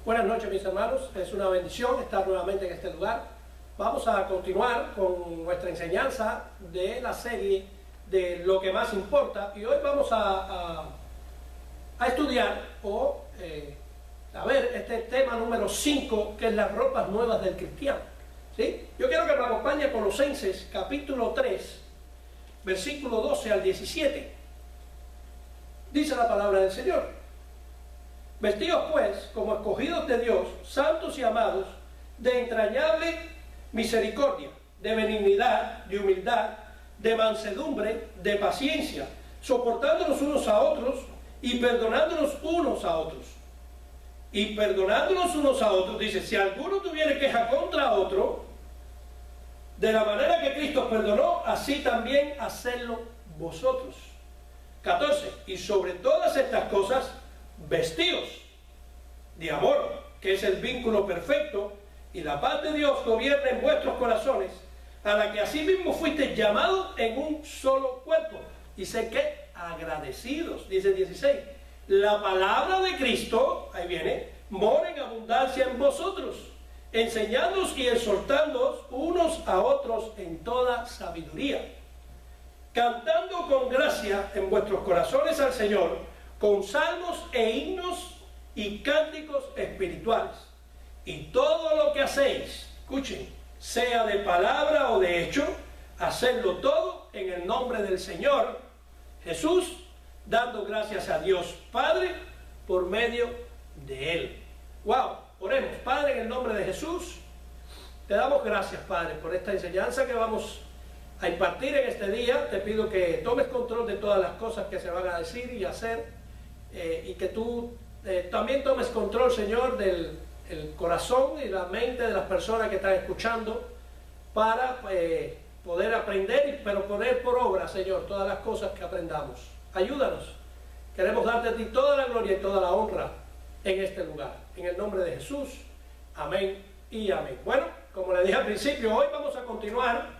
Buenas noches, mis hermanos, es una bendición estar nuevamente en este lugar. Vamos a continuar con nuestra enseñanza de la serie de lo que más importa, y hoy vamos a estudiar a ver este tema número 5, que es las ropas nuevas del cristiano. ¿Sí? Yo quiero que me acompañe a Colosenses capítulo 3, versículo 12 al 17. Dice la palabra del Señor: Vestidos pues como escogidos de Dios, santos y amados, de entrañable misericordia, de benignidad, de humildad, de mansedumbre, de paciencia, soportándonos unos a otros y perdonándonos unos a otros. Y perdonándonos unos a otros, dice, si alguno tuviere queja contra otro, de la manera que Cristo perdonó, así también hacedlo vosotros. 14. Y sobre todas estas cosas, vestidos de amor, que es el vínculo perfecto, y la paz de Dios gobierna en vuestros corazones, a la que asimismo fuisteis llamados en un solo cuerpo. Y sé que agradecidos, dice 16, la palabra de Cristo, ahí viene, mora en abundancia en vosotros, enseñándoos y exhortándoos unos a otros en toda sabiduría, cantando con gracia en vuestros corazones al Señor, con salmos e himnos y cánticos espirituales. Y todo lo que hacéis, escuchen, sea de palabra o de hecho, hacedlo todo en el nombre del Señor Jesús, dando gracias a Dios Padre por medio de Él. ¡Wow! Oremos. Padre, en el nombre de Jesús, te damos gracias, Padre, por esta enseñanza que vamos a impartir en este día. Te pido que tomes control de todas las cosas que se van a decir y hacer, y que tú también tomes control, Señor, del corazón y la mente de las personas que están escuchando, para poder aprender, pero poner por obra, Señor, todas las cosas que aprendamos. Ayúdanos. Queremos darte a ti toda la gloria y toda la honra en este lugar. En el nombre de Jesús. Amén y amén. Bueno, como le dije al principio, hoy vamos a continuar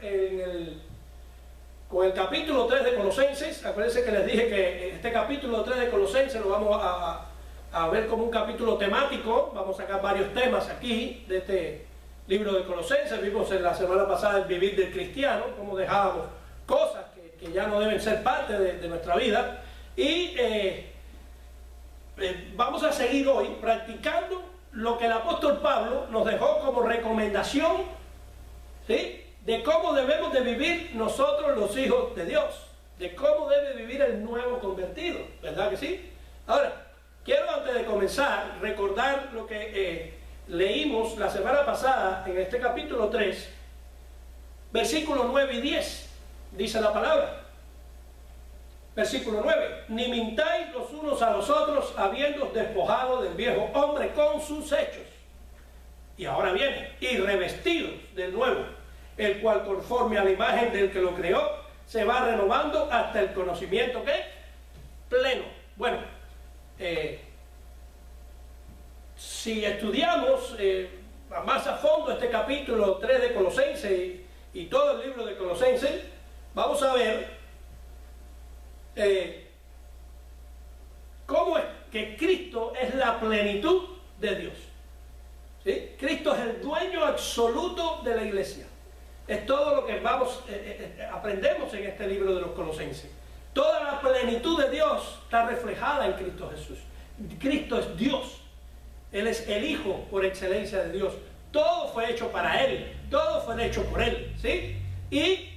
con el capítulo 3 de Colosenses. Acuérdense que les dije que este capítulo 3 de Colosenses lo vamos a ver como un capítulo temático. Vamos a sacar varios temas aquí de este libro de Colosenses. Vimos en la semana pasada el vivir del cristiano, cómo dejábamos cosas que ya no deben ser parte de nuestra vida. Y vamos a seguir hoy practicando lo que el apóstol Pablo nos dejó como recomendación, ¿sí?, de cómo debemos de vivir nosotros los hijos de Dios, de cómo debe vivir el nuevo convertido, ¿verdad que sí? Ahora, quiero antes de comenzar recordar lo que leímos la semana pasada en este capítulo 3, versículos 9 y 10, dice la palabra. Versículo 9, ni mintáis los unos a los otros, habiendo despojado del viejo hombre con sus hechos. Y ahora viene, y revestidos del nuevo, el cual conforme a la imagen del que lo creó, se va renovando hasta el conocimiento que es pleno. Bueno, si estudiamos más a fondo este capítulo 3 de Colosenses y todo el libro de Colosenses, vamos a ver cómo es que Cristo es la plenitud de Dios. ¿Sí? Cristo es el dueño absoluto de la iglesia. Es todo lo que aprendemos en este libro de los Colosenses. Toda la plenitud de Dios está reflejada en Cristo Jesús. Cristo es Dios. Él es el Hijo por excelencia de Dios. Todo fue hecho para Él. Todo fue hecho por Él. ¿Sí? Y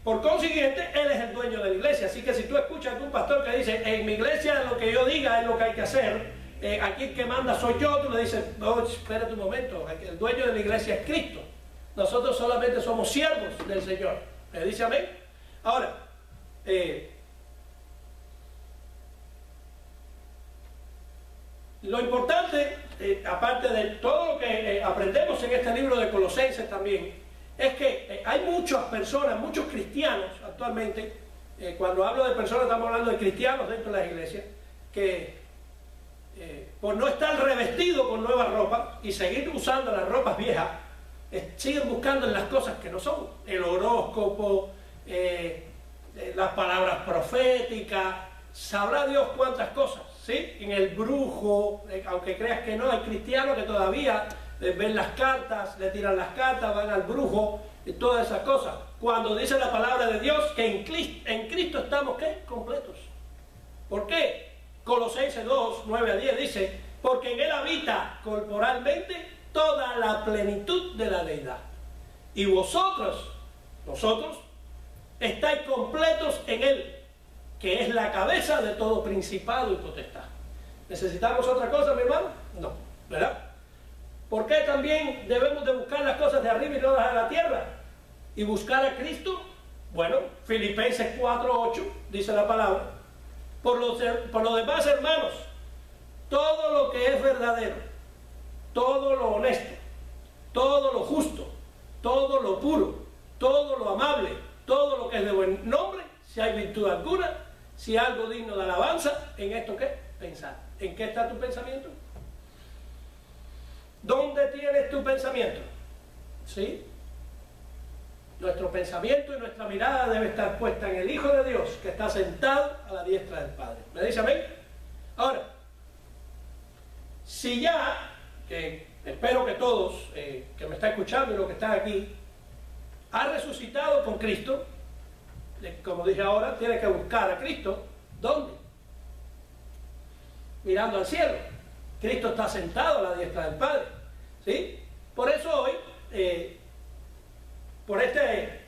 por consiguiente, Él es el dueño de la iglesia. Así que si tú escuchas a algún pastor que dice, en mi iglesia lo que yo diga es lo que hay que hacer, aquí el que manda soy yo, tú le dices, no, espérate un momento, el dueño de la iglesia es Cristo. Nosotros solamente somos siervos del Señor. ¿Me dice amén? Ahora, lo importante, aparte de todo lo que aprendemos en este libro de Colosenses también, es que hay muchas personas, muchos cristianos actualmente, cuando hablo de personas estamos hablando de cristianos dentro de las iglesias, que por no estar revestidos con nueva ropa y seguir usando las ropas viejas, siguen buscando en las cosas que no son, el horóscopo, las palabras proféticas, sabrá Dios cuántas cosas ¿sí? En el brujo, aunque creas que no, hay cristianos que todavía ven las cartas, le tiran las cartas, van al brujo y todas esas cosas. Cuando dice la palabra de Dios que en Cristo estamos, ¿qué? Completos. ¿Por qué? Colosenses 2, 9 a 10 dice, porque en Él habita corporalmente toda la plenitud de la deidad. Y nosotros, estáis completos en Él, que es la cabeza de todo principado y potestad. ¿Necesitamos otra cosa, mi hermano? No, ¿verdad? ¿Por qué también debemos de buscar las cosas de arriba y no las de la tierra? Y buscar a Cristo. Bueno, Filipenses 4:8 dice la palabra. Por lo demás, hermanos, todo lo que es verdadero, todo lo honesto, todo lo justo, todo lo puro, todo lo amable, todo lo que es de buen nombre, si hay virtud alguna, si hay algo digno de alabanza, ¿en esto qué? Pensar. ¿En qué está tu pensamiento? ¿Dónde tienes tu pensamiento? ¿Sí? Nuestro pensamiento y nuestra mirada debe estar puesta en el Hijo de Dios, que está sentado a la diestra del Padre. ¿Me dice amén? Ahora, si ya, que espero que todos que me están escuchando y los que están aquí, ha resucitado con Cristo, como dije ahora, tiene que buscar a Cristo. ¿Dónde? Mirando al cielo. Cristo está sentado a la diestra del Padre. ¿Sí? Por eso hoy, por este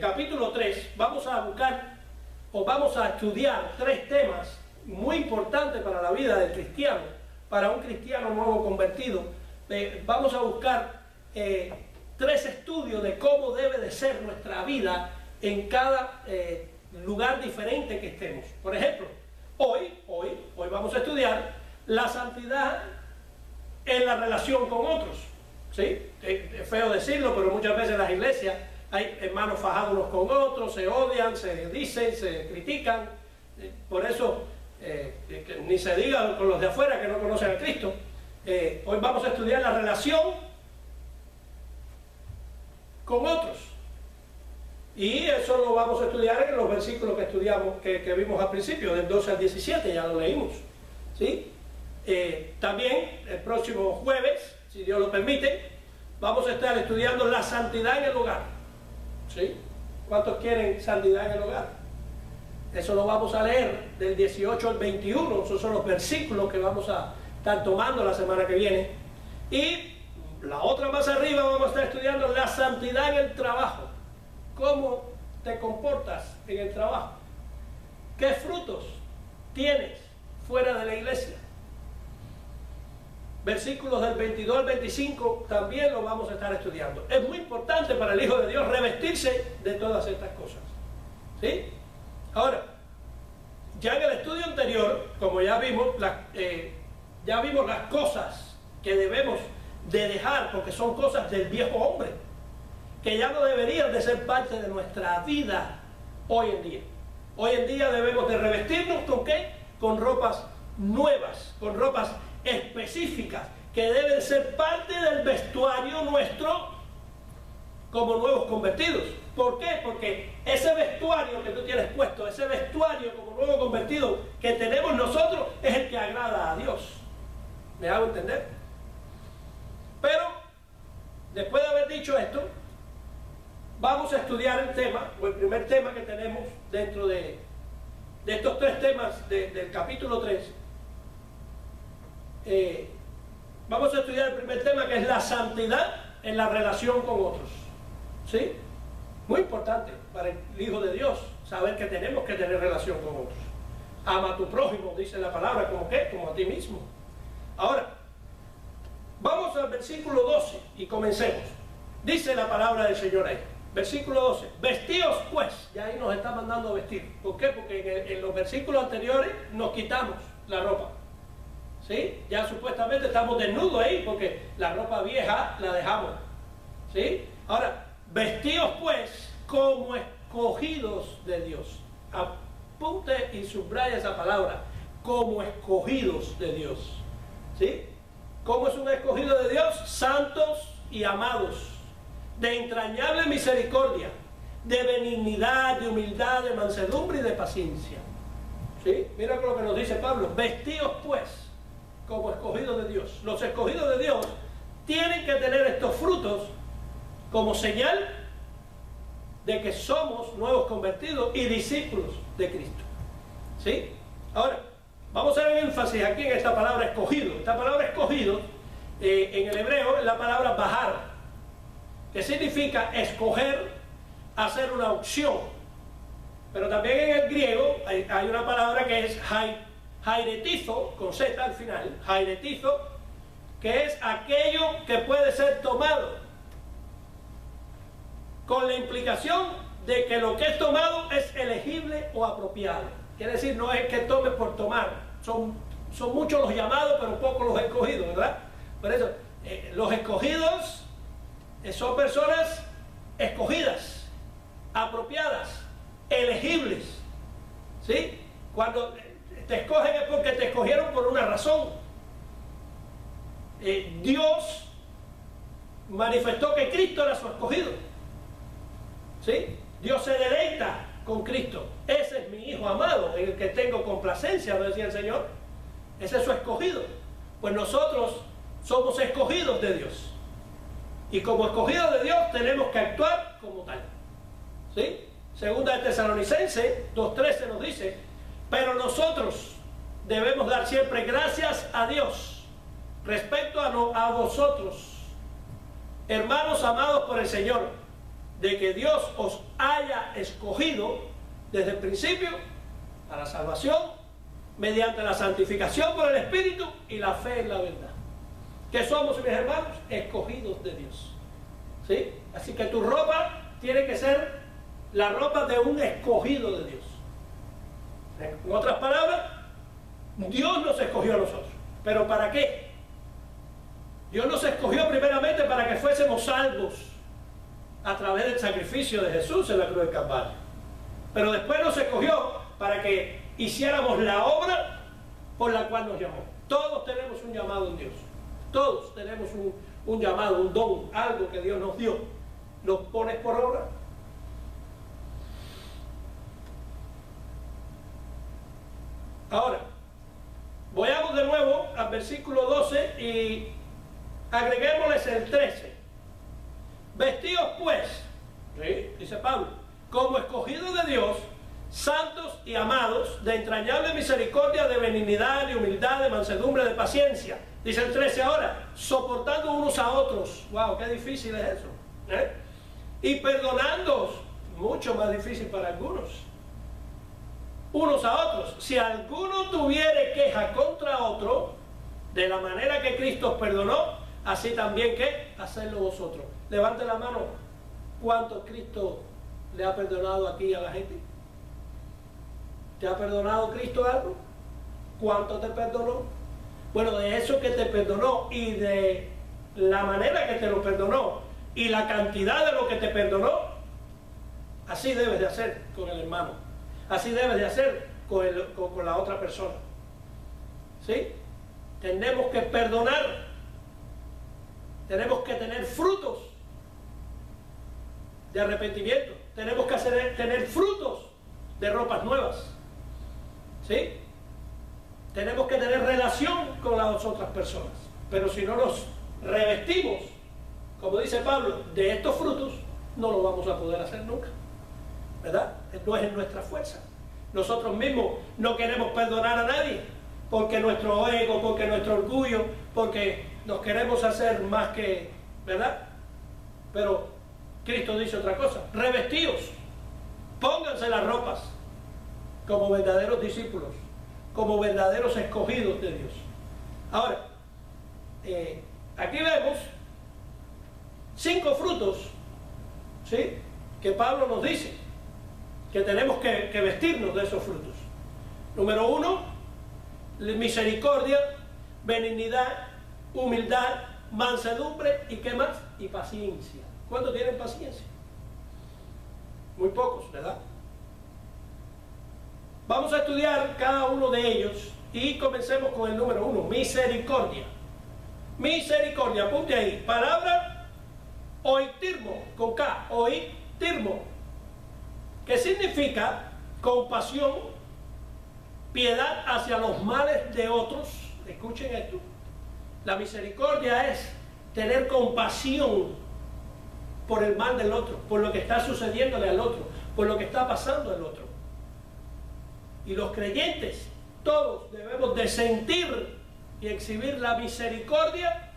capítulo 3, vamos a buscar o vamos a estudiar 3 temas muy importantes para la vida del cristiano, para un cristiano nuevo convertido. Vamos a buscar 3 estudios de cómo debe de ser nuestra vida en cada lugar diferente que estemos. Por ejemplo, hoy vamos a estudiar la santidad en la relación con otros. ¿Sí? Es feo decirlo, pero muchas veces en las iglesias hay hermanos fajados unos con otros, se odian, se dicen, se critican. Por eso, ni se diga con los de afuera que no conocen a Cristo. Hoy vamos a estudiar la relación con otros. Y eso lo vamos a estudiar en los versículos que estudiamos, que vimos al principio, del 12 al 17, ya lo leímos. ¿Sí? También el próximo jueves, si Dios lo permite, vamos a estar estudiando la santidad en el hogar. ¿Sí? ¿Cuántos quieren santidad en el hogar? Eso lo vamos a leer del 18 al 21, esos son los versículos que vamos a estar tomando la semana que viene. Y la otra más arriba vamos a estar estudiando la santidad en el trabajo. ¿Cómo te comportas en el trabajo? ¿Qué frutos tienes fuera de la iglesia? Versículos del 22 al 25 también lo vamos a estar estudiando. Es muy importante para el Hijo de Dios revestirse de todas estas cosas. ¿Sí? Ahora, ya en el estudio anterior, como ya vimos las cosas que debemos de dejar, porque son cosas del viejo hombre, que ya no deberían de ser parte de nuestra vida hoy en día. Hoy en día debemos de revestirnos ¿con qué? Con ropas nuevas, con ropas específicas, que deben ser parte del vestuario nuestro como nuevos convertidos. ¿Por qué? Porque ese vestuario que tú tienes puesto, ese vestuario como nuevo convertido que tenemos nosotros, es el que agrada a Dios. ¿Me hago entender? Pero, después de haber dicho esto, vamos a estudiar el tema, o el primer tema que tenemos dentro de estos 3 temas del capítulo 3. Vamos a estudiar el primer tema, que es la santidad en la relación con otros. ¿Sí? Muy importante para el Hijo de Dios saber que tenemos que tener relación con otros. Ama a tu prójimo, dice la palabra, ¿como qué? Como a ti mismo. Ahora, vamos al versículo 12 y comencemos. Dice la palabra del Señor ahí. Versículo 12. Vestíos pues. Ya ahí nos está mandando a vestir. ¿Por qué? Porque en los versículos anteriores nos quitamos la ropa. ¿Sí? Ya supuestamente estamos desnudos ahí porque la ropa vieja la dejamos. ¿Sí? Ahora, vestíos pues como escogidos de Dios. Apunte y subraya esa palabra. Como escogidos de Dios. ¿Sí? ¿Cómo es un escogido de Dios? Santos y amados, de entrañable misericordia, de benignidad, de humildad, de mansedumbre y de paciencia. ¿Sí? Mira lo que nos dice Pablo. Vestíos pues como escogidos de Dios. Los escogidos de Dios tienen que tener estos frutos como señal de que somos nuevos convertidos y discípulos de Cristo. ¿Sí? Ahora, vamos a hacer énfasis aquí en esta palabra escogido. Esta palabra escogido, en el hebreo, es la palabra bajar, que significa escoger, hacer una opción. Pero también en el griego hay una palabra que es jairetizo, con Z al final, jairetizo, que es aquello que puede ser tomado, con la implicación de que lo que es tomado es elegible o apropiado. Quiere decir, no es que tome por tomar, son muchos los llamados, pero pocos los escogidos, ¿verdad? Por eso, los escogidos son personas escogidas, apropiadas, elegibles, ¿sí? Cuando te escogen es porque te escogieron por una razón. Dios manifestó que Cristo era su escogido, ¿sí? Dios se deleita con Cristo. Ese es mi Hijo amado, en el que tengo complacencia, lo decía el Señor. Ese es su escogido. Pues nosotros somos escogidos de Dios. Y como escogidos de Dios tenemos que actuar como tal, ¿sí? Segunda de Tesalonicenses 2:13 nos dice: pero nosotros debemos dar siempre gracias a Dios respecto a vosotros, hermanos amados por el Señor, de que Dios os haya escogido desde el principio para la salvación mediante la santificación por el Espíritu y la fe en la verdad. ¿Qué somos, mis hermanos? Escogidos de Dios, ¿sí? Así que tu ropa tiene que ser la ropa de un escogido de Dios. En otras palabras, Dios nos escogió a nosotros. ¿Pero para qué? Dios nos escogió primeramente para que fuésemos salvos a través del sacrificio de Jesús en la cruz del Calvario. Pero después nos escogió para que hiciéramos la obra por la cual nos llamó. Todos tenemos un llamado en Dios. Todos tenemos un llamado, un don, algo que Dios nos dio. ¿Lo pones por obra? Ahora, vayamos de nuevo al versículo 12 y agreguémosles el 13. Vestíos pues, ¿sí?, dice Pablo, como escogidos de Dios, santos y amados, de entrañable misericordia, de benignidad, de humildad, de mansedumbre, de paciencia. Dice el 13 ahora, soportando unos a otros. ¡Wow! ¡Qué difícil es eso! Y perdonándoos, mucho más difícil para algunos, unos a otros. Si alguno tuviere queja contra otro, de la manera que Cristo os perdonó, así también que hacedlo vosotros. Levante la mano. ¿Cuánto Cristo le ha perdonado aquí a la gente? ¿Te ha perdonado Cristo algo? ¿Cuánto te perdonó? Bueno, de eso que te perdonó y de la manera que te lo perdonó y la cantidad de lo que te perdonó, así debes de hacer con el hermano. Así debes de hacer con la otra persona. ¿Sí? Tenemos que perdonar. Tenemos que tener frutos de arrepentimiento. Tenemos que tener frutos de ropas nuevas. ¿Sí? Tenemos que tener relación con las otras personas. Pero si no nos revestimos, como dice Pablo, de estos frutos, no lo vamos a poder hacer nunca. ¿Verdad? No es en nuestra fuerza. Nosotros mismos no queremos perdonar a nadie porque nuestro ego, porque nuestro orgullo, porque nos queremos hacer más que, ¿verdad? Pero Cristo dice otra cosa: revestíos, pónganse las ropas como verdaderos discípulos, como verdaderos escogidos de Dios. Ahora, aquí vemos 5 frutos, ¿sí?, que Pablo nos dice que tenemos que vestirnos de esos frutos. Número 1, misericordia, benignidad, humildad, mansedumbre y ¿qué más? Y paciencia. ¿Cuántos tienen paciencia? Muy pocos, ¿verdad? Vamos a estudiar cada uno de ellos y comencemos con el número 1, misericordia. Misericordia, apunte ahí, palabra oitirmo, con K, oitirmo, que significa compasión, piedad hacia los males de otros. Escuchen esto. La misericordia es tener compasión por el mal del otro, por lo que está sucediéndole al otro, por lo que está pasando al otro. Y los creyentes, todos debemos de sentir y exhibir la misericordia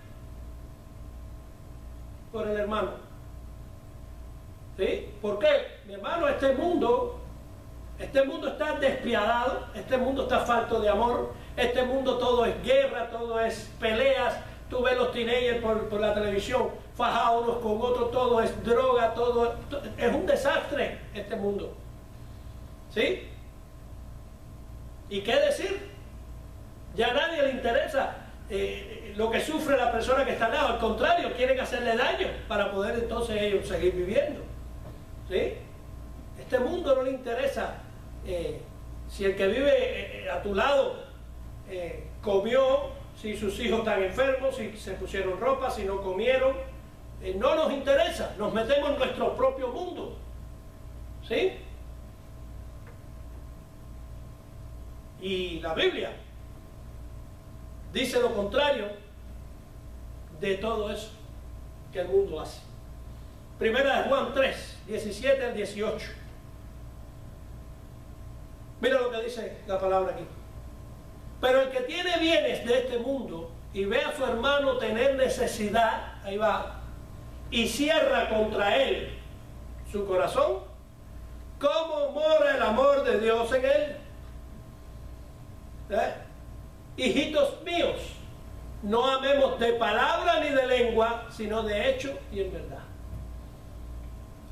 por el hermano. ¿Sí? ¿Por qué? Mi hermano, este mundo está despiadado, este mundo está falto de amor, este mundo todo es guerra, todo es peleas. Tú ves los teenagers por la televisión, fajados unos con otros, todo es droga, todo es un desastre este mundo. ¿Sí? ¿Y qué decir? Ya a nadie le interesa lo que sufre la persona que está al lado, al contrario, quieren hacerle daño para poder entonces ellos seguir viviendo. ¿Sí? Este mundo no le interesa si el que vive a tu lado comió, si sus hijos están enfermos, si se pusieron ropa, si no comieron. No nos interesa, nos metemos en nuestro propio mundo. ¿Sí? Y la Biblia dice lo contrario de todo eso que el mundo hace. Primera de Juan 3, 17 al 18. Mira lo que dice la palabra aquí. Pero el que tiene bienes de este mundo y ve a su hermano tener necesidad, ahí va, y cierra contra él su corazón, ¿cómo mora el amor de Dios en él? Hijitos míos, no amemos de palabra ni de lengua, sino de hecho y en verdad.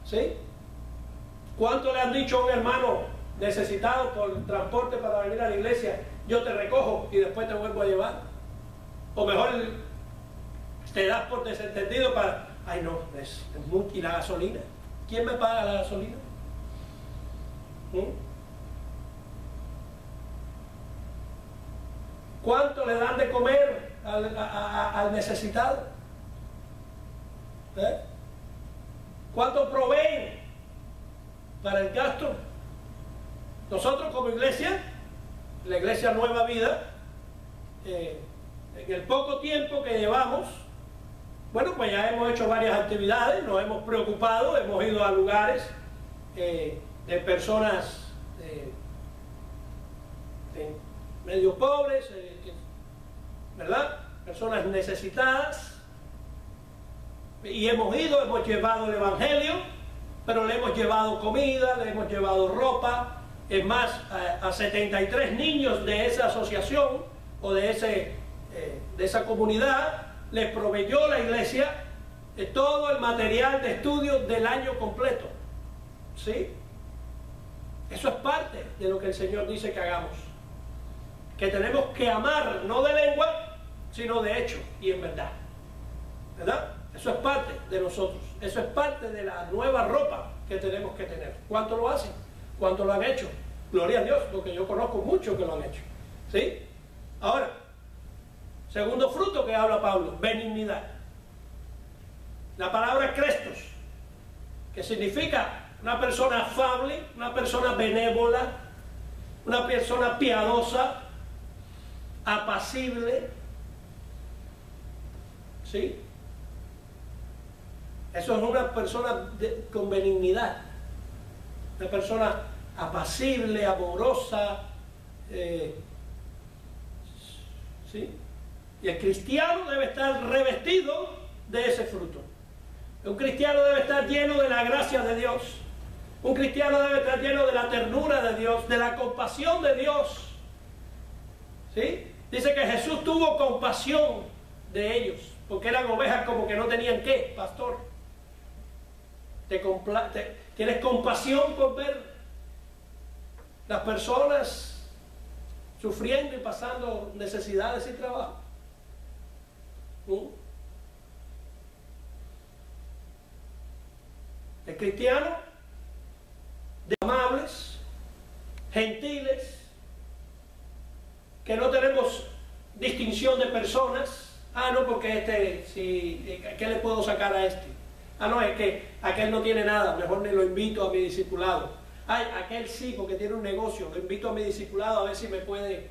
¿Sí? ¿Cuánto le han dicho a un hermano necesitado por transporte para venir a la iglesia? Yo te recojo y después te vuelvo a llevar. O mejor te das por desentendido para... Ay no, es mucho. ¿Y la gasolina? ¿Quién me paga la gasolina? ¿Cuánto le dan de comer al necesitado? ¿Cuánto proveen para el gasto? Nosotros como iglesia, la iglesia Nueva Vida, en el poco tiempo que llevamos, bueno, pues ya hemos hecho varias actividades, nos hemos preocupado, hemos ido a lugares de personas medio pobres, ¿verdad? Personas necesitadas, y hemos ido, hemos llevado el Evangelio, pero le hemos llevado comida, le hemos llevado ropa. Es más, a 73 niños de esa asociación o de esa comunidad les proveyó la iglesia todo el material de estudio del año completo. ¿Sí? Eso es parte de lo que el Señor dice que hagamos. Que tenemos que amar, no de lengua, sino de hecho y en verdad. ¿Verdad? Eso es parte de nosotros. Eso es parte de la nueva ropa que tenemos que tener. ¿Cuánto lo hacen? ¿Cuánto lo han hecho? Gloria a Dios, porque yo conozco muchos que lo han hecho. ¿Sí? Ahora, segundo fruto que habla Pablo, benignidad. La palabra Crestos, que significa una persona afable, una persona benévola, una persona piadosa, apacible. ¿Sí? Eso es una persona con benignidad, una persona apacible, amorosa. ¿Sí? Y el cristiano debe estar revestido de ese fruto. Un cristiano debe estar lleno de la gracia de Dios. Un cristiano debe estar lleno de la ternura de Dios, de la compasión de Dios. ¿Sí? Dice que Jesús tuvo compasión de ellos, porque eran ovejas como que no tenían qué, pastor. ¿Tienes compasión por ver las personas sufriendo y pasando necesidades y trabajo? El cristiano, de amables, gentiles, que no tenemos distinción de personas. Ah, no, porque ¿qué le puedo sacar a este? Ah, no, es que aquel no tiene nada, mejor ni lo invito a mi discipulado. Ay, aquel sí, porque tiene un negocio, lo invito a mi discipulado a ver si me puede.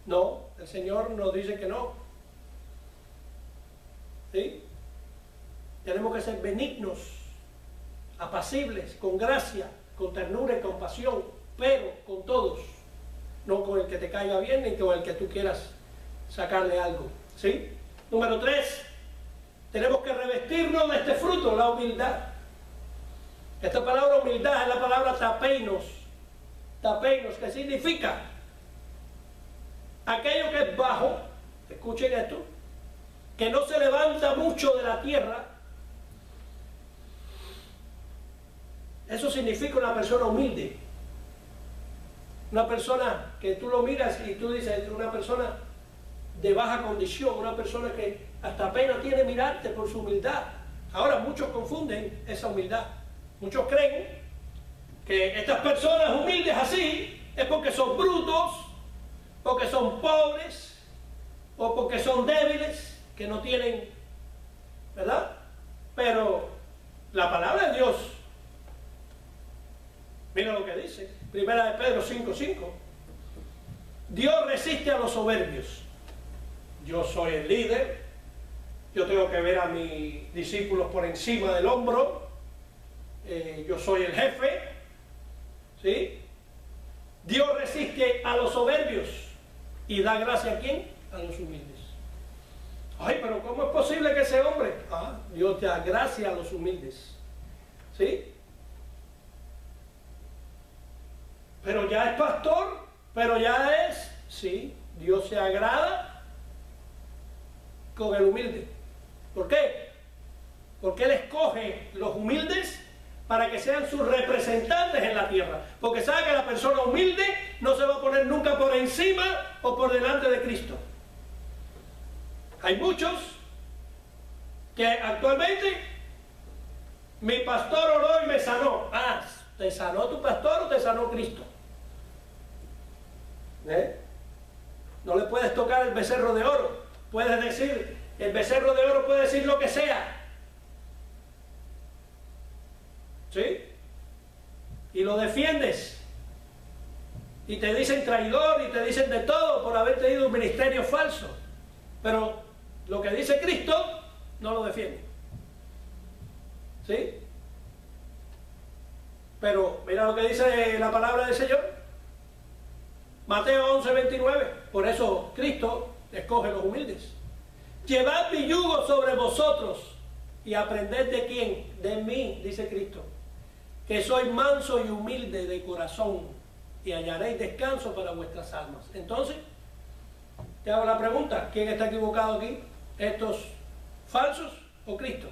No, el Señor nos dice que no. ¿Sí? Tenemos que ser benignos, apacibles, con gracia, con ternura y compasión, pero con todos, no con el que te caiga bien ni con el que tú quieras sacarle algo. ¿Sí? Número 3, tenemos que revestirnos de este fruto, la humildad. Esta palabra humildad es la palabra tapeinos. Tapeinos, que significa aquello que es bajo, escuchen esto, que no se levanta mucho de la tierra. Eso significa una persona humilde. Una persona que tú lo miras y tú dices, una persona de baja condición, una persona que hasta apenas tiene mirarte por su humildad. Ahora muchos confunden esa humildad. Muchos creen que estas personas humildes así es porque son brutos, porque son pobres o porque son débiles, que no tienen, ¿verdad? Pero la palabra de Dios, mira lo que dice, primera de Pedro 5:5. Dios resiste a los soberbios. Yo soy el líder, yo tengo que ver a mis discípulos por encima del hombro, yo soy el jefe, ¿sí? Dios resiste a los soberbios y da gracia a ¿quién? A los humildes. Ay, pero ¿cómo es posible que ese hombre? Dios da gracia a los humildes, ¿sí? Pero ya es pastor, pero ya es, sí, Dios se agrada con el humilde. ¿Por qué? Porque Él escoge los humildes para que sean sus representantes en la tierra. Porque sabe que la persona humilde no se va a poner nunca por encima o por delante de Cristo. Hay muchos que actualmente, mi pastor oró y me sanó. ¿Te sanó tu pastor o te sanó Cristo? No le puedes tocar el becerro de oro. Puedes decir, el becerro de oro puede decir lo que sea. ¿Sí? Y lo defiendes. Y te dicen traidor y te dicen de todo por haber tenido un ministerio falso. Pero lo que dice Cristo no lo defiende. ¿Sí? Pero mira lo que dice la palabra del Señor. Mateo 11:29. Por eso Cristo escoge los humildes. Llevad mi yugo sobre vosotros y aprended de quién, de mí, dice Cristo, que soy manso y humilde de corazón, y hallaréis descanso para vuestras almas. Entonces, te hago la pregunta, ¿quién está equivocado aquí? ¿Estos falsos o Cristo?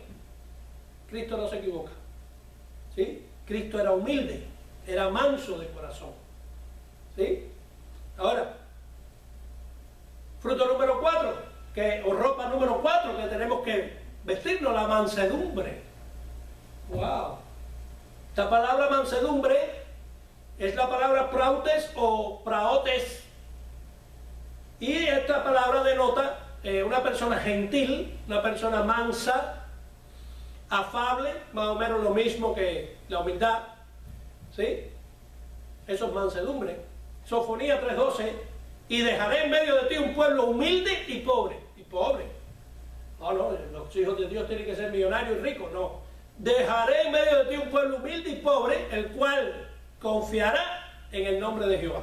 Cristo no se equivoca, ¿sí? Cristo era humilde, era manso de corazón, ¿sí? Ahora, fruto número 4, o ropa número 4, que tenemos que vestirnos, la mansedumbre. ¡Wow! Esta palabra mansedumbre es la palabra prautes o praotes, y esta palabra denota una persona gentil, una persona mansa, afable, más o menos lo mismo que la humildad, ¿sí? Eso es mansedumbre. Sofonía 3:12, y dejaré en medio de ti un pueblo humilde y pobre. Y pobre. No, los hijos de Dios tienen que ser millonarios y ricos, no. Dejaré en medio de ti un pueblo humilde y pobre, el cual confiará en el nombre de Jehová.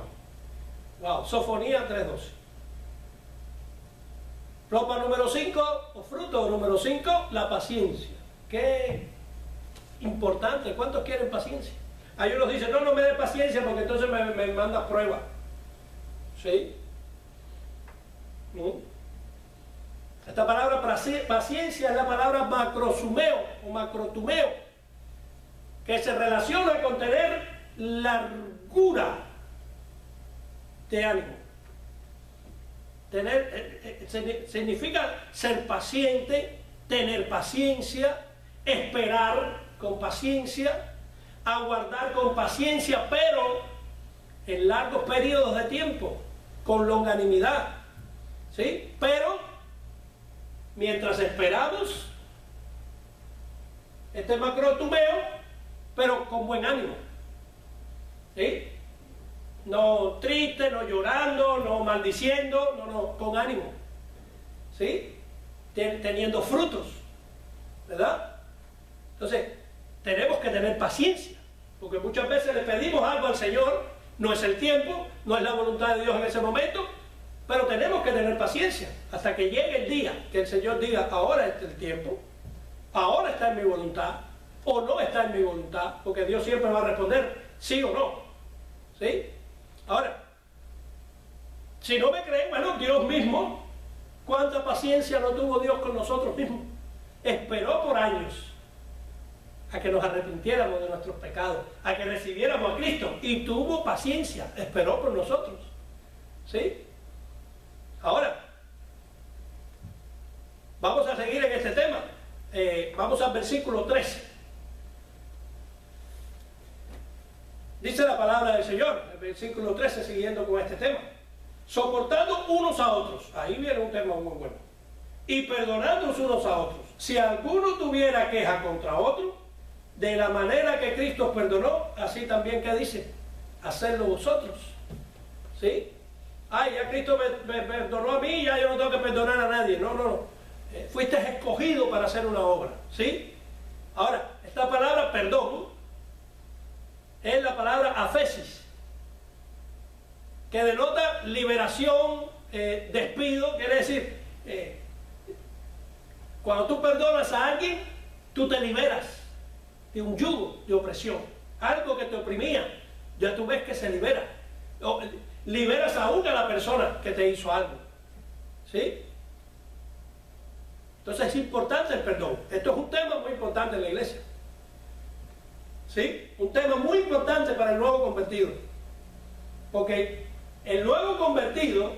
Wow, Sofonía 3:12. Ropa número 5, o fruto número 5, la paciencia. Qué importante. ¿Cuántos quieren paciencia? Hay unos dicen, no me dé paciencia porque entonces me mandas prueba. ¿Sí? Esta palabra paciencia es la palabra macrosumeo o macrotumeo, que se relaciona con tener largura de ánimo. Significa ser paciente, tener paciencia, esperar con paciencia, aguardar con paciencia, pero en largos periodos de tiempo, con longanimidad, ¿sí? Pero mientras esperamos este macrotumeo, pero con buen ánimo. ¿Sí? No triste, no llorando, no maldiciendo, no, con ánimo. ¿Sí? Teniendo frutos, ¿verdad? Entonces, tenemos que tener paciencia, porque muchas veces le pedimos algo al Señor, no es el tiempo, no es la voluntad de Dios en ese momento, pero tenemos que tener paciencia hasta que llegue el día que el Señor diga, ahora es el tiempo, ahora está en mi voluntad, o no está en mi voluntad, porque Dios siempre va a responder sí o no. ¿Sí? Ahora, si no me creen, bueno, Dios mismo, ¿cuánta paciencia no tuvo Dios con nosotros mismos? Esperó por años a que nos arrepintiéramos de nuestros pecados, a que recibiéramos a Cristo, y tuvo paciencia, esperó por nosotros. ¿Sí? Ahora, vamos a seguir en este tema. Vamos al versículo 13. Dice la palabra del Señor, el versículo 13, siguiendo con este tema. Soportando unos a otros. Ahí viene un tema muy bueno. Y perdonándonos unos a otros. Si alguno tuviera queja contra otro, de la manera que Cristo os perdonó, así también, ¿qué dice? Hacedlo vosotros. ¿Sí? Ay, ya Cristo me perdonó a mí, ya yo no tengo que perdonar a nadie. No, no, no. Fuiste escogido para hacer una obra. ¿Sí? Ahora, esta palabra perdón es la palabra aphesis, que denota liberación, despido. Quiere decir, cuando tú perdonas a alguien, tú te liberas de un yugo de opresión, algo que te oprimía, ya tú ves que se libera. Liberas aún a la persona que te hizo algo. ¿Sí? Entonces es importante el perdón. Esto es un tema muy importante en la iglesia. ¿Sí? Un tema muy importante para el nuevo convertido. Porque el nuevo convertido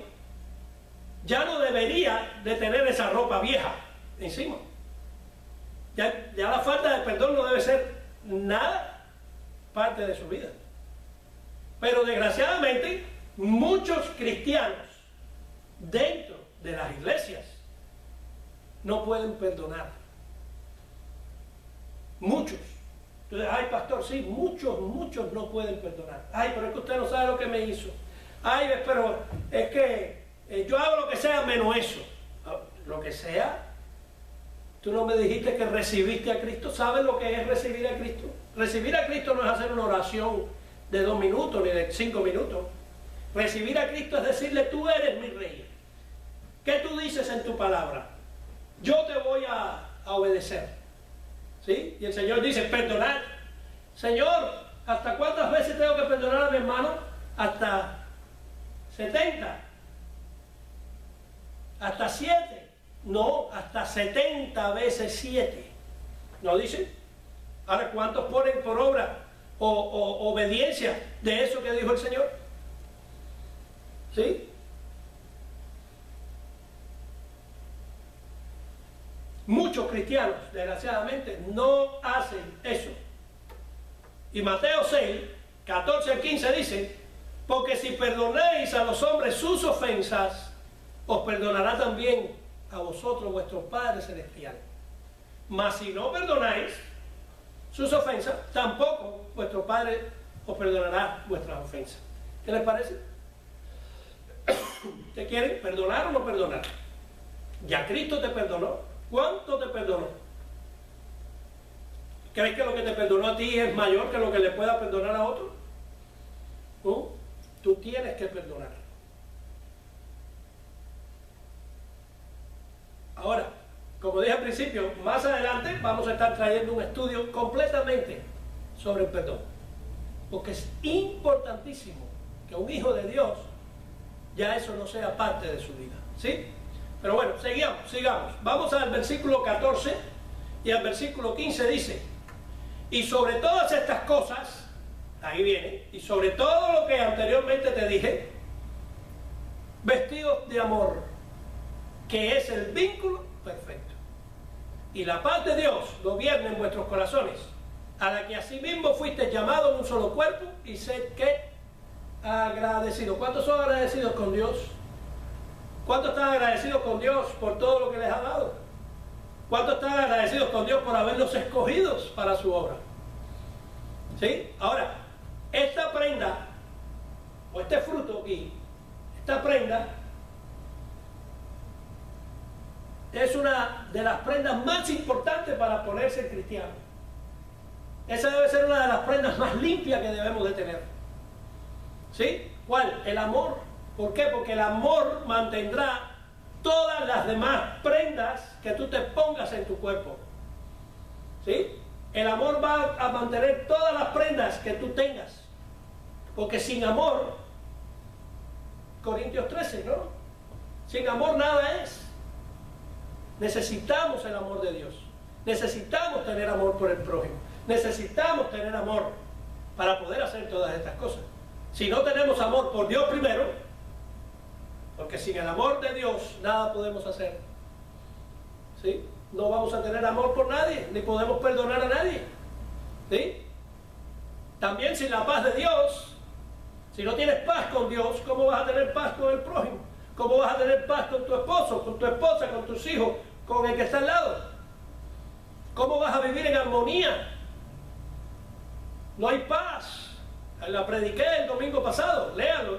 ya no debería de tener esa ropa vieja encima. Ya la falta de perdón no debe ser nada parte de su vida. Pero desgraciadamente muchos cristianos dentro de las iglesias no pueden perdonar. Muchos. Entonces, ay, pastor, sí, muchos no pueden perdonar. Ay, pero es que usted no sabe lo que me hizo. Ay, pero es que yo hago lo que sea menos eso. Lo que sea. Tú no me dijiste que recibiste a Cristo. ¿Sabes lo que es recibir a Cristo? Recibir a Cristo no es hacer una oración de 2 minutos ni de 5 minutos. Recibir a Cristo es decirle, tú eres mi rey. ¿Qué tú dices en tu palabra? Yo te voy a obedecer. ¿Sí? Y el Señor dice, perdonar. Señor, ¿hasta cuántas veces tengo que perdonar a mi hermano? Hasta 70. Hasta 7. No, hasta 70 veces 7. ¿No dice? Ahora, ¿cuántos ponen por obra o obediencia de eso que dijo el Señor? ¿Sí? Muchos cristianos, desgraciadamente, no hacen eso. Y Mateo 6, 14 al 15 dice, porque si perdonáis a los hombres sus ofensas, os perdonará también a vosotros vuestro Padre Celestial. Mas si no perdonáis sus ofensas, tampoco vuestro Padre os perdonará vuestras ofensas. ¿Qué les parece? ¿Te quieren perdonar o no perdonar? Ya Cristo te perdonó. ¿Cuánto te perdonó? ¿Crees que lo que te perdonó a ti es mayor que lo que le pueda perdonar a otro? ¿No? Tú tienes que perdonar. Ahora, como dije al principio, más adelante vamos a estar trayendo un estudio completamente sobre el perdón. Porque es importantísimo que un hijo de Dios ya eso no sea parte de su vida. ¿Sí? Pero bueno, sigamos. Vamos al versículo 14 y al versículo 15 dice, y sobre todas estas cosas, ahí viene, y sobre todo lo que anteriormente te dije, vestidos de amor, que es el vínculo perfecto. Y la paz de Dios gobierna en vuestros corazones, a la que asimismo fuiste llamados en un solo cuerpo, y sed que agradecidos. ¿Cuántos son agradecidos con Dios? ¿Cuántos están agradecidos con Dios por todo lo que les ha dado? ¿Cuántos están agradecidos con Dios por haberlos escogidos para su obra? ¿Sí? Ahora, esta prenda, o este fruto aquí, esta prenda, es una de las prendas más importantes para ponerse el cristiano. Esa debe ser una de las prendas más limpias que debemos de tener. ¿Sí? ¿Cuál? El amor. ¿Por qué? Porque el amor mantendrá todas las demás prendas que tú te pongas en tu cuerpo. ¿Sí? El amor va a mantener todas las prendas que tú tengas. Porque sin amor, Corintios 13, ¿no? Sin amor nada es. Necesitamos el amor de Dios. Necesitamos tener amor por el prójimo. Necesitamos tener amor para poder hacer todas estas cosas. Si no tenemos amor por Dios primero, porque sin el amor de Dios nada podemos hacer, ¿sí? No vamos a tener amor por nadie, ni podemos perdonar a nadie, ¿sí? También sin la paz de Dios, si no tienes paz con Dios, ¿cómo vas a tener paz con el prójimo? ¿Cómo vas a tener paz con tu esposo, con tu esposa, con tus hijos, con el que está al lado? ¿Cómo vas a vivir en armonía? No hay paz. La prediqué el domingo pasado, léalo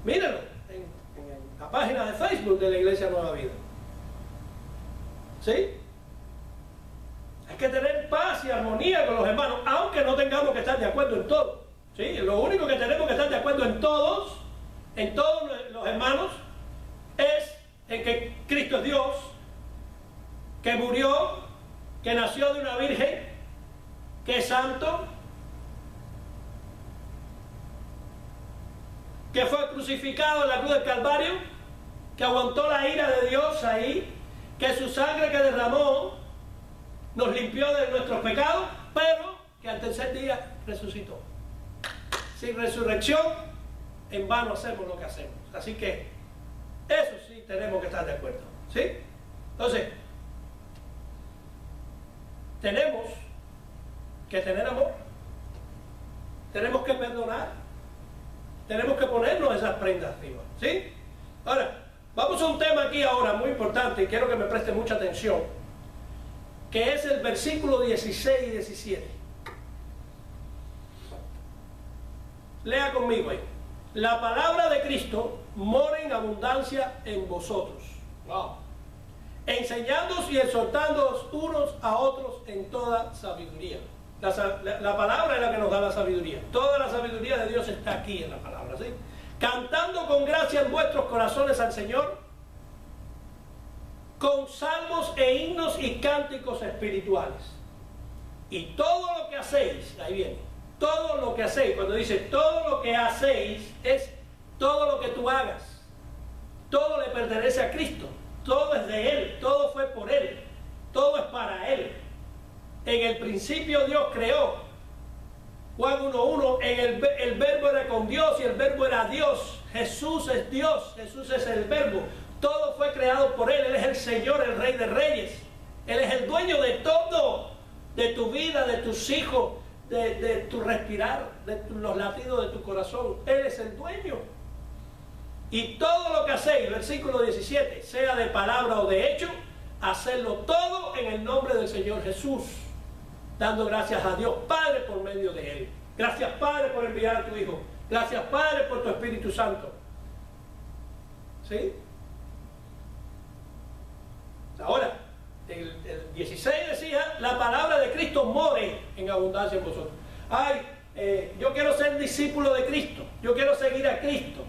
mírenlo en la página de Facebook de la Iglesia Nueva Vida. ¿Sí? Hay que tener paz y armonía con los hermanos, aunque no tengamos que estar de acuerdo en todo. ¿Sí? Lo único que tenemos que estar de acuerdo en todos los hermanos, es en que Cristo es Dios, que murió, que nació de una virgen, que es santo, que fue crucificado en la cruz del Calvario, que aguantó la ira de Dios ahí, que su sangre que derramó nos limpió de nuestros pecados, pero que al tercer día resucitó. Sin resurrección, en vano hacemos lo que hacemos. Así que eso sí tenemos que estar de acuerdo, ¿sí? Entonces, tenemos que tener amor, tenemos que perdonar, tenemos que ponernos esas prendas arriba, ¿sí? Ahora, vamos a un tema aquí ahora muy importante y quiero que me preste mucha atención, que es el versículo 16 y 17. Lea conmigo ahí. La palabra de Cristo mora en abundancia en vosotros. Wow. Enseñándoos y exhortándoos unos a otros en toda sabiduría. La palabra es la que nos da la sabiduría. Toda la sabiduría de Dios está aquí en la palabra, ¿sí? Cantando con gracia en vuestros corazones al Señor, con salmos e himnos y cánticos espirituales. Y todo lo que hacéis, ahí viene, todo lo que hacéis, cuando dice todo lo que hacéis, es todo lo que tú hagas. Todo le pertenece a Cristo, todo es de Él, todo fue por Él, todo es para Él. En el principio Dios creó. Juan 1:1, el verbo era con Dios y el verbo era Dios. Jesús es Dios, Jesús es el verbo. Todo fue creado por Él, Él es el Señor, el Rey de Reyes. Él es el dueño de todo, de tu vida, de tus hijos, de tu respirar, de los latidos de tu corazón. Él es el dueño. Y todo lo que hacéis, versículo 17, sea de palabra o de hecho, hacedlo todo en el nombre del Señor Jesús, dando gracias a Dios Padre por medio de Él. Gracias Padre por enviar a tu Hijo. Gracias Padre por tu Espíritu Santo. ¿Sí? Ahora, el 16 decía, la palabra de Cristo more en abundancia en vosotros. Ay, yo quiero ser discípulo de Cristo, yo quiero seguir a Cristo.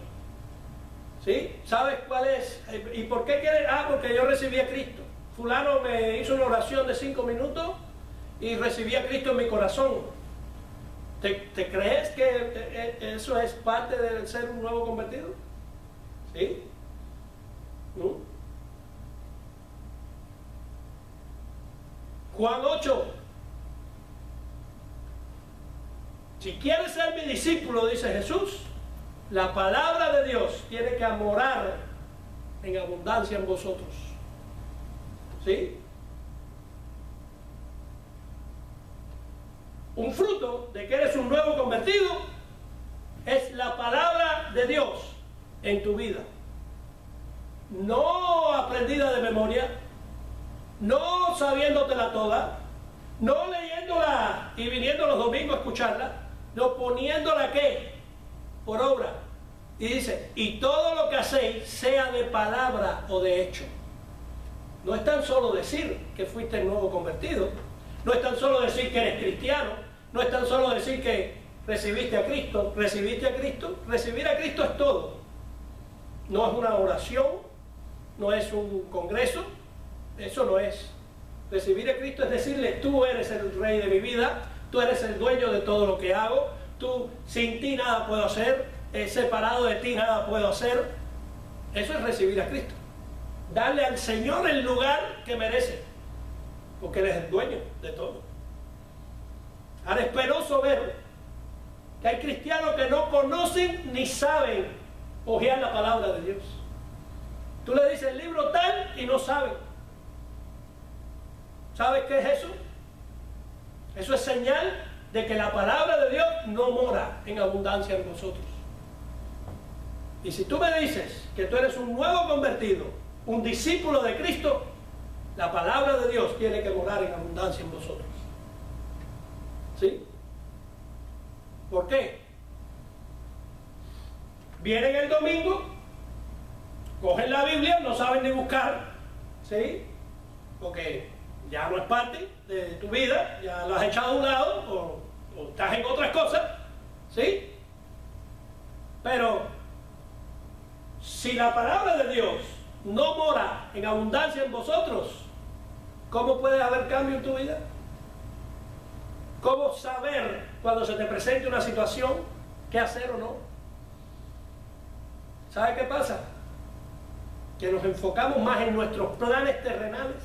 ¿Sí? ¿Sabes cuál es? ¿Y por qué quieres? Ah, porque yo recibí a Cristo. Fulano me hizo una oración de 5 minutos y recibí a Cristo en mi corazón. ¿Te crees que eso es parte de ser un nuevo convertido? ¿Sí? ¿No? Juan 8. Si quieres ser mi discípulo, dice Jesús, la palabra de Dios tiene que morar en abundancia en vosotros. ¿Sí? Un fruto de que eres un nuevo convertido es la palabra de Dios en tu vida. No aprendida de memoria, no sabiéndotela toda, no leyendo leyéndola y viniendo los domingos a escucharla, no poniéndola ¿qué? Por obra. Y dice, y todo lo que hacéis, sea de palabra o de hecho. No es tan solo decir que fuiste nuevo convertido, no es tan solo decir que eres cristiano, no es tan solo decir que recibiste a Cristo. Recibiste a Cristo, recibir a Cristo es todo. No es una oración, no es un congreso, eso no es. Recibir a Cristo es decirle, tú eres el rey de mi vida, tú eres el dueño de todo lo que hago, tú sin ti nada puedo hacer, separado de ti nada puedo hacer. Eso es recibir a Cristo. Darle al Señor el lugar que merece, porque Él es el dueño de todo. Ahora es penoso ver que hay cristianos que no conocen ni saben hojear la palabra de Dios. Tú le dices el libro tal y no saben. ¿Sabes qué es eso? Eso es señal de que la palabra de Dios no mora en abundancia en vosotros. Y si tú me dices que tú eres un nuevo convertido, un discípulo de Cristo, la palabra de Dios tiene que morar en abundancia en vosotros. ¿Sí? ¿Por qué? Vienen el domingo, cogen la Biblia, no saben ni buscar, ¿sí? Porque ya no es parte de tu vida, ya lo has echado a un lado o estás en otras cosas, ¿sí? Pero si la palabra de Dios no mora en abundancia en vosotros, ¿cómo puede haber cambio en tu vida? ¿Cómo saber cuando se te presente una situación qué hacer o no? ¿Sabe qué pasa? Que nos enfocamos más en nuestros planes terrenales,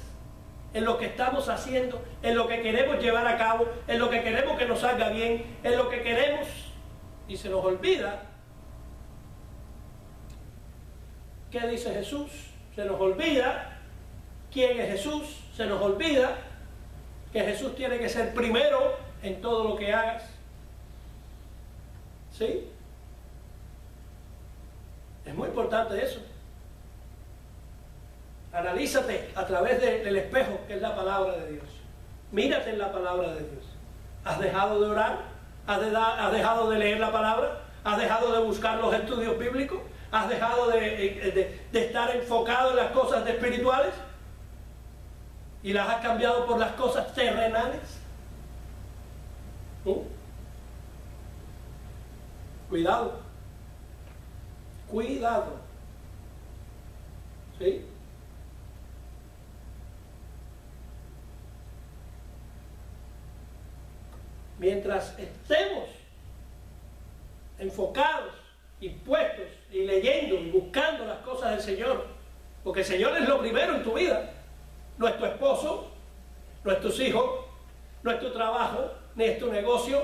en lo que estamos haciendo, en lo que queremos llevar a cabo, en lo que queremos que nos salga bien, en lo que queremos, y se nos olvida qué dice Jesús, se nos olvida quién es Jesús, se nos olvida que Jesús tiene que ser primero en todo lo que hagas. ¿Sí? Es muy importante eso. Analízate a través del espejo que es la palabra de Dios. Mírate en la palabra de Dios. ¿Has dejado de orar? ¿Has dejado de leer la palabra? ¿Has dejado de buscar los estudios bíblicos? ¿Has dejado de estar enfocado en las cosas espirituales? ¿Y las has cambiado por las cosas terrenales? Cuidado. Cuidado. ¿Sí? Mientras estemos enfocados y puestos y leyendo y buscando las cosas del Señor, porque el Señor es lo primero en tu vida, no es tu esposo, no es tus hijos, no es tu trabajo, ni es tu negocio,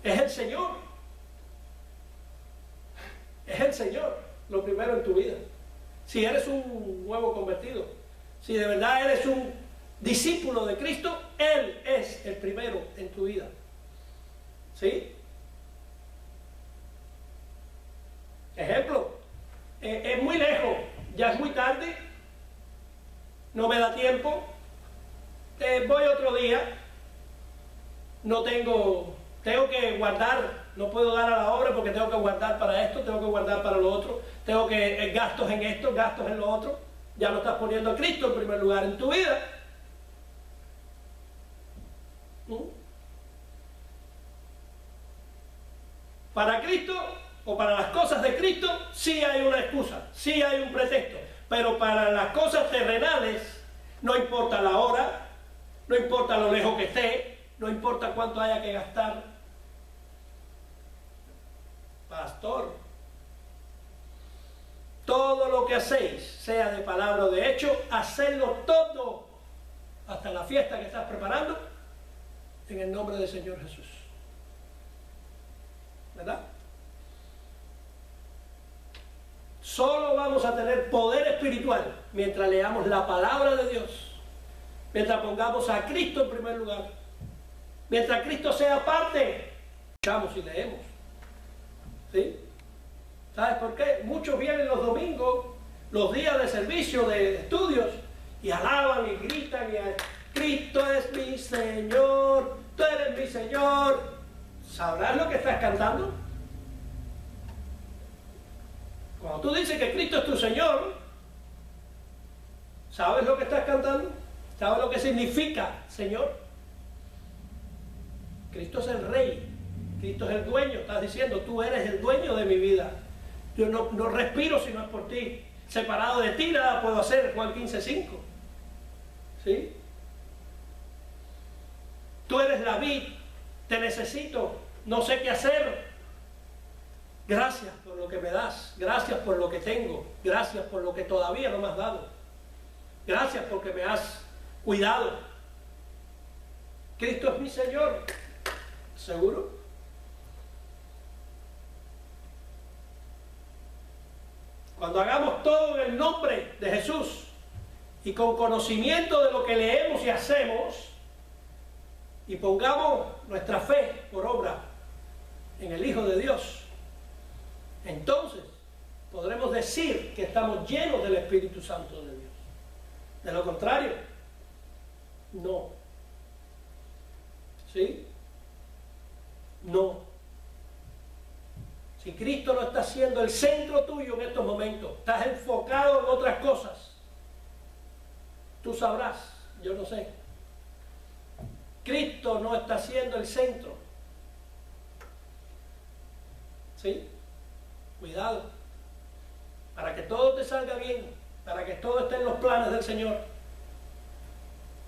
es el Señor. Es el Señor lo primero en tu vida. Si eres un nuevo convertido, si de verdad eres un discípulo de Cristo, Él es el primero en tu vida. ¿Sí? Ejemplo, es muy lejos, ya es muy tarde, no me da tiempo, voy otro día, no tengo que guardar, no puedo dar a la obra porque tengo que guardar para esto, tengo que guardar para lo otro, tengo que gastos en esto, gastos en lo otro. Ya no estás poniendo a Cristo en primer lugar en tu vida. Para Cristo o para las cosas de Cristo sí hay una excusa, sí hay un pretexto, pero para las cosas terrenales no importa la hora, no importa lo lejos que esté, no importa cuánto haya que gastar. Pastor, todo lo que hacéis, sea de palabra o de hecho, hacedlo todo, hasta la fiesta que estás preparando, en el nombre del Señor Jesús. ¿Verdad? Solo vamos a tener poder espiritual mientras leamos la palabra de Dios, mientras pongamos a Cristo en primer lugar, mientras Cristo sea parte, escuchamos y leemos. ¿Sí? ¿Sabes por qué? Muchos vienen los domingos, los días de servicio, de estudios, y alaban y gritan, y Cristo es mi Señor, tú eres mi Señor. ¿Sabrás lo que estás cantando? Cuando tú dices que Cristo es tu Señor, ¿sabes lo que estás cantando? ¿Sabes lo que significa Señor? Cristo es el Rey, Cristo es el dueño. Estás diciendo, tú eres el dueño de mi vida. Yo no respiro si no es por ti. Separado de ti nada puedo hacer, Juan 15:5. ¿Sí? Tú eres la vid, te necesito, no sé qué hacer. Gracias por lo que me das, gracias por lo que tengo, gracias por lo que todavía no me has dado. Gracias porque me has cuidado. Cristo es mi Señor. ¿Seguro? Cuando hagamos todo en el nombre de Jesús y con conocimiento de lo que leemos y hacemos, y pongamos nuestra fe por obra en el Hijo de Dios, entonces podremos decir que estamos llenos del Espíritu Santo de Dios. De lo contrario, no. ¿Sí? No. Si Cristo no está siendo el centro tuyo en estos momentos, estás enfocado en otras cosas, tú sabrás, yo no sé. Cristo no está siendo el centro. ¿Sí? Cuidado. Para que todo te salga bien, para que todo esté en los planes del Señor,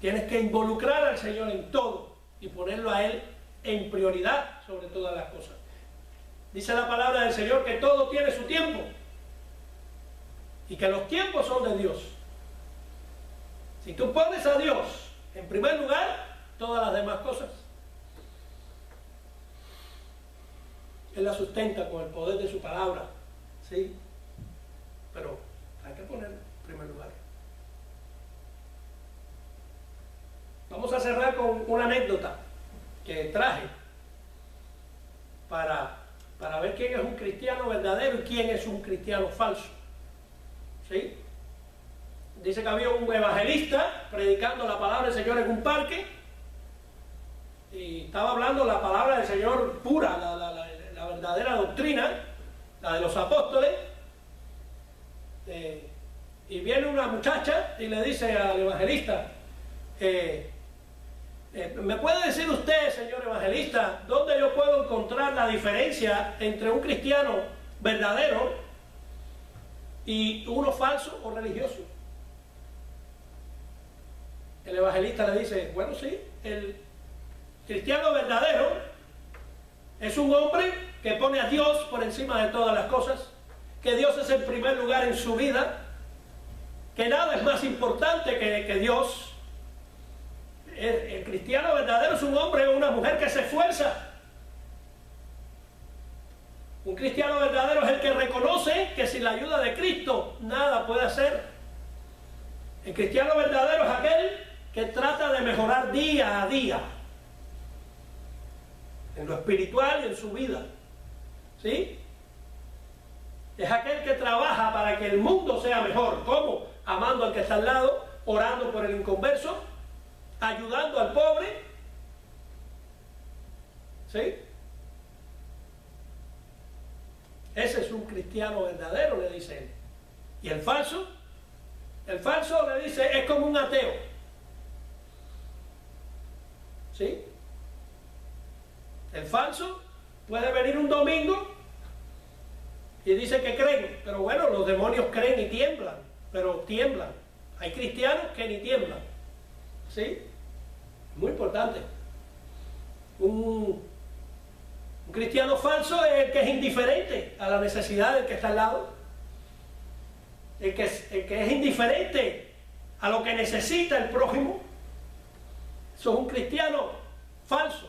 tienes que involucrar al Señor en todo y ponerlo a Él en prioridad sobre todas las cosas. Dice la palabra del Señor que todo tiene su tiempo y que los tiempos son de Dios. Si tú pones a Dios en primer lugar, todas las demás cosas Él la sustenta con el poder de su palabra, ¿sí? Pero hay que ponerlo en primer lugar. Vamos a cerrar con una anécdota que traje para ver quién es un cristiano verdadero y quién es un cristiano falso. ¿Sí? Dice que había un evangelista predicando la palabra del Señor en un parque y estaba hablando la palabra del Señor pura, la verdadera doctrina, la de los apóstoles. Y viene una muchacha y le dice al evangelista, ¿me puede decir usted, señor evangelista, dónde yo puedo encontrar la diferencia entre un cristiano verdadero y uno falso o religioso? El evangelista le dice, bueno, sí, el cristiano verdadero es un hombre que pone a Dios por encima de todas las cosas, que Dios es el primer lugar en su vida, que nada es más importante que Dios. El cristiano verdadero es un hombre o una mujer que se esfuerza. Un cristiano verdadero es el que reconoce que sin la ayuda de Cristo nada puede hacer. El cristiano verdadero es aquel que trata de mejorar día a día en lo espiritual y en su vida. ¿Sí? Es aquel que trabaja para que el mundo sea mejor. ¿Cómo? Amando al que está al lado, orando por el inconverso, ayudando al pobre. ¿Sí? Ese es un cristiano verdadero, le dice él. ¿Y el falso? El falso, le dice, es como un ateo. ¿Sí? El falso puede venir un domingo y dice que creen, pero bueno, los demonios creen y tiemblan, pero tiemblan. Hay cristianos que ni tiemblan. ¿Sí? Muy importante. Un cristiano falso es el que es indiferente a la necesidad del que está al lado. El que es indiferente a lo que necesita el prójimo. Eso es un cristiano falso,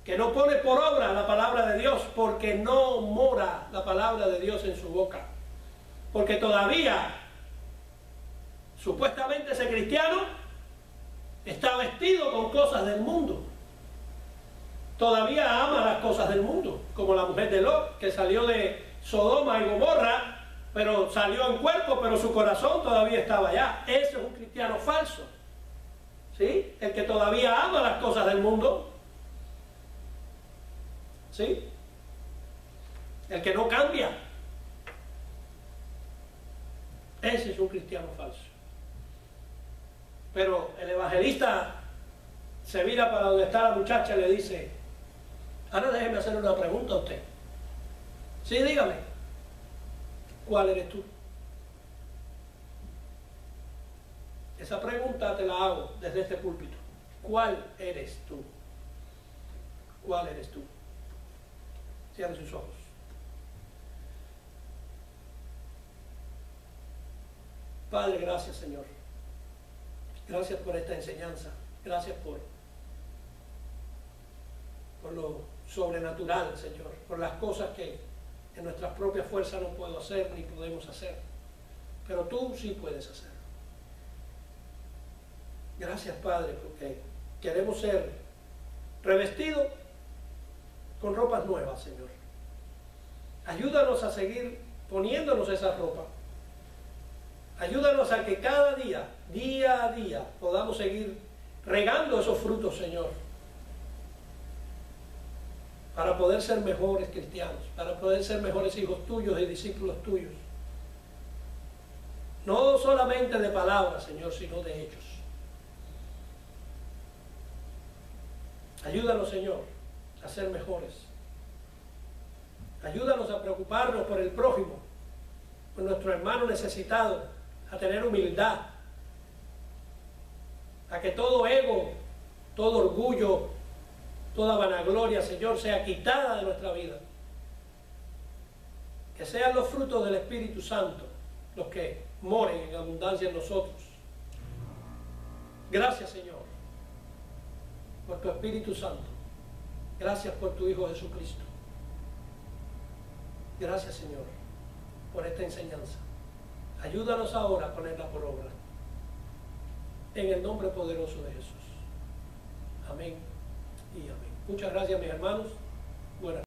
que no pone por obra la palabra de Dios, porque no mora la palabra de Dios en su boca. Porque todavía, supuestamente ese cristiano está vestido con cosas del mundo. Todavía ama las cosas del mundo, como la mujer de Lot, que salió de Sodoma y Gomorra, pero salió en cuerpo, pero su corazón todavía estaba allá. Ese es un cristiano falso. ¿sí? El que todavía ama las cosas del mundo, ¿sí? El que no cambia. Ese es un cristiano falso. Pero el evangelista se vira para donde está la muchacha y le dice: ahora déjeme hacer una pregunta a usted. Sí, dígame, ¿cuál eres tú? Esa pregunta te la hago desde este púlpito. ¿Cuál eres tú? ¿Cuál eres tú? Cierre sus ojos. Padre, gracias, Señor. Gracias por esta enseñanza. Gracias por lo sobrenatural, Señor. Por las cosas que en nuestras propias fuerzas no puedo hacer ni podemos hacer. Pero tú sí puedes hacer. Gracias, Padre, porque queremos ser revestidos con ropas nuevas, Señor. Ayúdanos a seguir poniéndonos esa ropa. Ayúdanos a que cada día, día a día, podamos seguir regando esos frutos, Señor, para poder ser mejores cristianos, para poder ser mejores hijos tuyos y discípulos tuyos. No solamente de palabras, Señor, sino de hechos. Ayúdanos, Señor, a ser mejores. Ayúdanos a preocuparnos por el prójimo, por nuestro hermano necesitado, a tener humildad, a que todo ego, todo orgullo, toda vanagloria, Señor, sea quitada de nuestra vida. Que sean los frutos del Espíritu Santo los que moren en abundancia en nosotros. Gracias, Señor, por tu Espíritu Santo. Gracias por tu Hijo Jesucristo. Gracias, Señor, por esta enseñanza. Ayúdanos ahora a ponerla por obra. En el nombre poderoso de Jesús. Amén y amén. Muchas gracias, mis hermanos. Buenas